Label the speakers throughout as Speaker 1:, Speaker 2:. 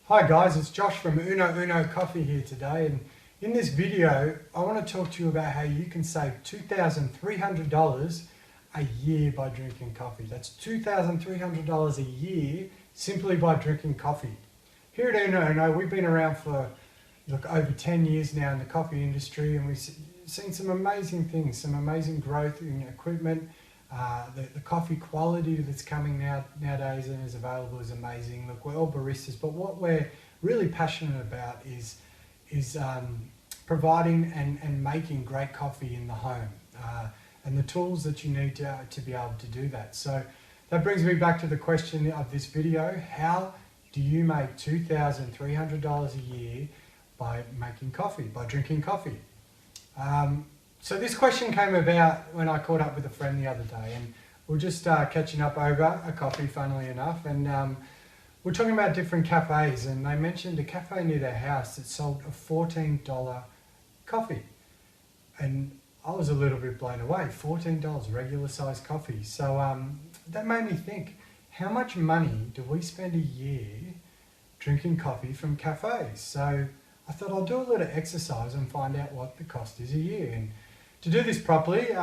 Speaker 1: Hi guys, it's Josh from Uno Coffee here today, and in this video I want to talk to you about how you can save $2,300 a year by drinking coffee. That's $2,300 a year simply by drinking coffee. Here at Uno, we've been around for over 10 years now in the coffee industry, and we've seen some amazing things, some amazing growth in equipment. The coffee quality that's coming nowadays and is available is amazing. Look, we're all baristas, but what we're really passionate about is providing and making great coffee in the home, and the tools that you need to be able to do that. So that brings me back to the question of this video: how do you make $2,300 a year by making coffee, by drinking coffee? So this question came about when I caught up with a friend the other day, and we're just catching up over a coffee, funnily enough, and we're talking about different cafes, and they mentioned a cafe near their house that sold a $14 coffee, and I was a little bit blown away. $14, regular size coffee. So that made me think, how much money do we spend a year drinking coffee from cafes? So I thought I'll do a little exercise and find out what the cost is a year. And to do this properly,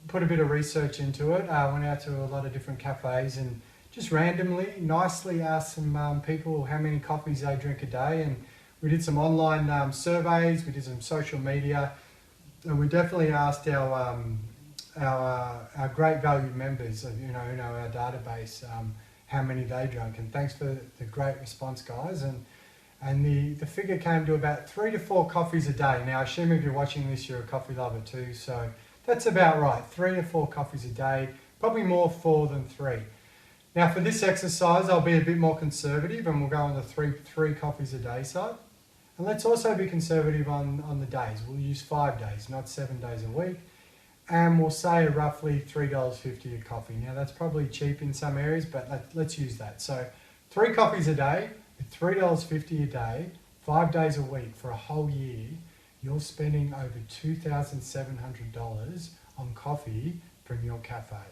Speaker 1: put a bit of research into it. I went out to a lot of different cafes and just randomly, nicely asked some people how many coffees they drink a day. And we did some online surveys, we did some social media, and we definitely asked our great valued members of our database how many they drank. And thanks for the great response, guys. And the figure came to about 3 to 4 coffees a day. Now, I assume if you're watching this, you're a coffee lover too, so that's about right. 3 to 4 coffees a day, probably more 4 than 3. Now, for this exercise, I'll be a bit more conservative, and we'll go on the three coffees a day side. And let's also be conservative on the days. We'll use 5 days, not 7 days a week. And we'll say roughly $3.50 a coffee. Now, that's probably cheap in some areas, but let's use that. So 3 coffees a day, $3.50 a day, 5 days a week for a whole year, you're spending over $2,700 on coffee from your cafe.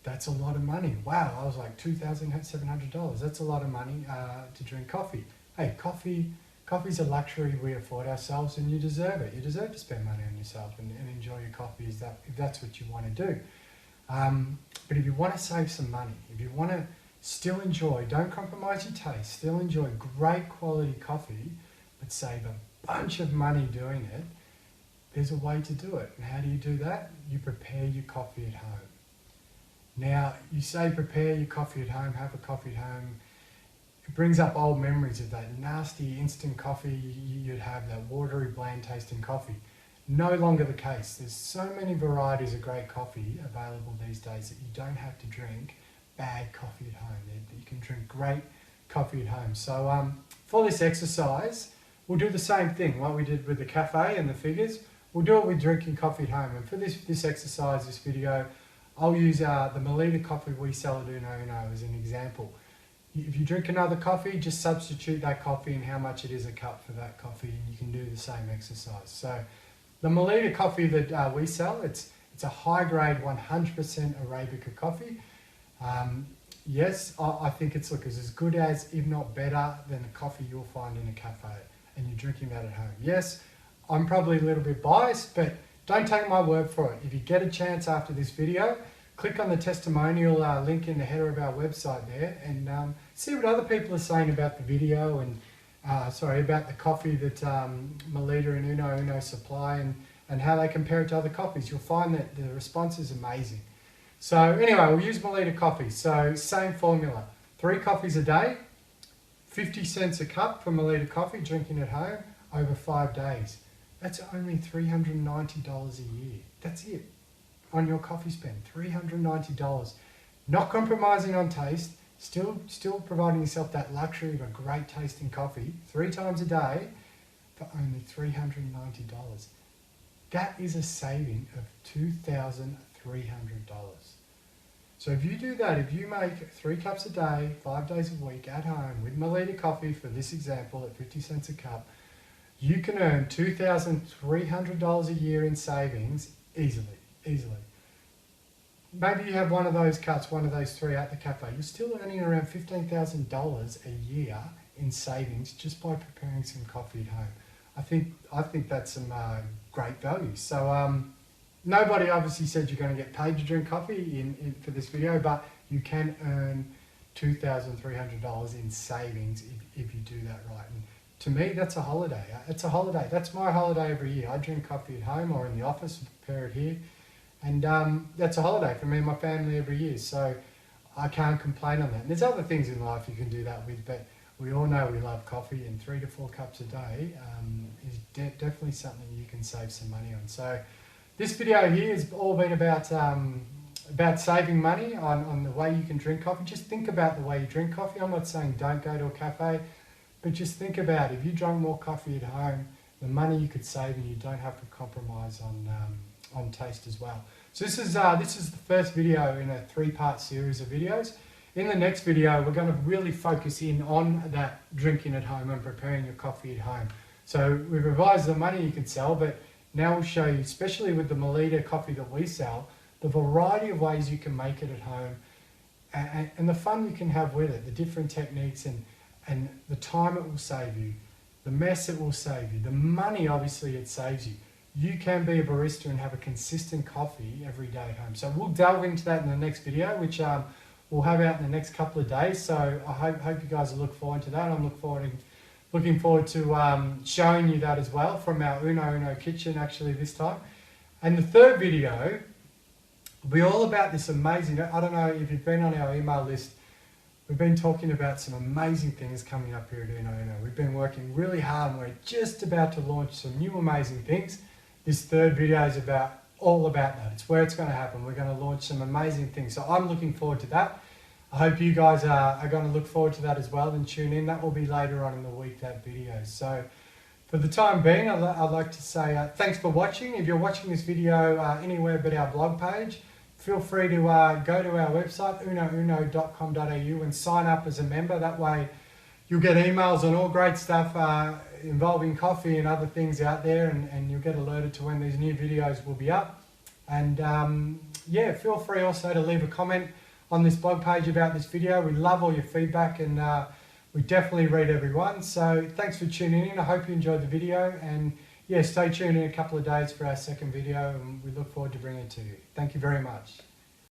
Speaker 1: That's a lot of money. Wow, I was like, $2,700. That's a lot of money to drink coffee. Hey, coffee's a luxury we afford ourselves, and you deserve it. You deserve to spend money on yourself and enjoy your coffee if that's what you want to do. But if you want to save some money, if you want to still enjoy, don't compromise your taste, still enjoy great quality coffee, but save a bunch of money doing it, there's a way to do it. And how do you do that? You prepare your coffee at home. Now, you say prepare your coffee at home, have a coffee at home. It brings up old memories of that nasty instant coffee you'd have, that watery, bland tasting coffee. No longer the case. There's so many varieties of great coffee available these days that you don't have to drink bad coffee at home. You can drink great coffee at home. So for this exercise, we'll do the same thing like we did with the cafe and the figures. We'll do it with drinking coffee at home. And for this exercise, this video, I'll use the Melita coffee we sell at Uno as an example. If you drink another coffee, just substitute that coffee and how much it is a cup for that coffee, and you can do the same exercise. So the Melita coffee that we sell, it's a high grade 100% Arabica coffee. Yes, I think it's as good as, if not better than, the coffee you'll find in a cafe, and you're drinking that at home. Yes, I'm probably a little bit biased, but don't take my word for it. If you get a chance after this video, click on the testimonial link in the header of our website there, and see what other people are saying about the video and about the coffee that Melita and Uno supply, and how they compare it to other coffees. You'll find that the response is amazing. So anyway, we'll use Melita coffee. So same formula, 3 coffees a day, 50 cents a cup for Melita coffee, drinking at home over 5 days. That's only $390 a year. That's it on your coffee spend, $390. Not compromising on taste, still providing yourself that luxury of a great tasting coffee 3 times a day for only $390. That is a saving of $2,300. So if you do that, if you make 3 cups a day, 5 days a week at home with Melita coffee, for this example at 50 cents a cup, you can earn $2,300 a year in savings easily. Maybe you have one of those cups, one of those 3 at the cafe. You're still earning around $15,000 a year in savings just by preparing some coffee at home. I think that's some great value. So nobody obviously said you're going to get paid to drink coffee for this video, but you can earn $2,300 in savings if you do that right. And to me, that's a holiday. It's a holiday. That's my holiday every year. I drink coffee at home or in the office, prepare it here. And that's a holiday for me and my family every year. So I can't complain on that. And there's other things in life you can do that with, but we all know we love coffee, and 3 to 4 cups a day is definitely something you can save some money on. So this video here has all been about saving money on the way you can drink coffee. Just think about the way you drink coffee. I'm not saying don't go to a cafe, but just think about if you drank more coffee at home, the money you could save, and you don't have to compromise on taste as well. So this is the first video in a 3-part series of videos. In the next video, we're going to really focus in on that drinking at home and preparing your coffee at home. So we've revised the money you can sell, but now we'll show you, especially with the Melita coffee that we sell, the variety of ways you can make it at home and the fun you can have with it, the different techniques and the time it will save you, the mess it will save you, the money obviously it saves you. You can be a barista and have a consistent coffee every day at home. So we'll delve into that in the next video, which we'll have out in the next couple of days. So I hope you guys will look forward to that. I'm looking forward to showing you that as well from our Uno kitchen actually this time. And the third video will be all about this amazing, I don't know if you've been on our email list, we've been talking about some amazing things coming up here at Uno. We've been working really hard and we're just about to launch some new amazing things. This third video is all about that. It's where it's going to happen. We're going to launch some amazing things. So I'm looking forward to that. I hope you guys are going to look forward to that as well and tune in. That will be later on in the week, that video. So for the time being, I'd like to say thanks for watching. If you're watching this video anywhere but our blog page, feel free to go to our website, unouno.com.au, and sign up as a member. That way you'll get emails on all great stuff involving coffee and other things out there, and you'll get alerted to when these new videos will be up. And yeah, feel free also to leave a comment on this blog page about this video. We love all your feedback, and we definitely read everyone. So thanks for tuning in. I hope you enjoyed the video, and yeah, stay tuned in a couple of days for our second video, and we look forward to bringing it to you. Thank you very much.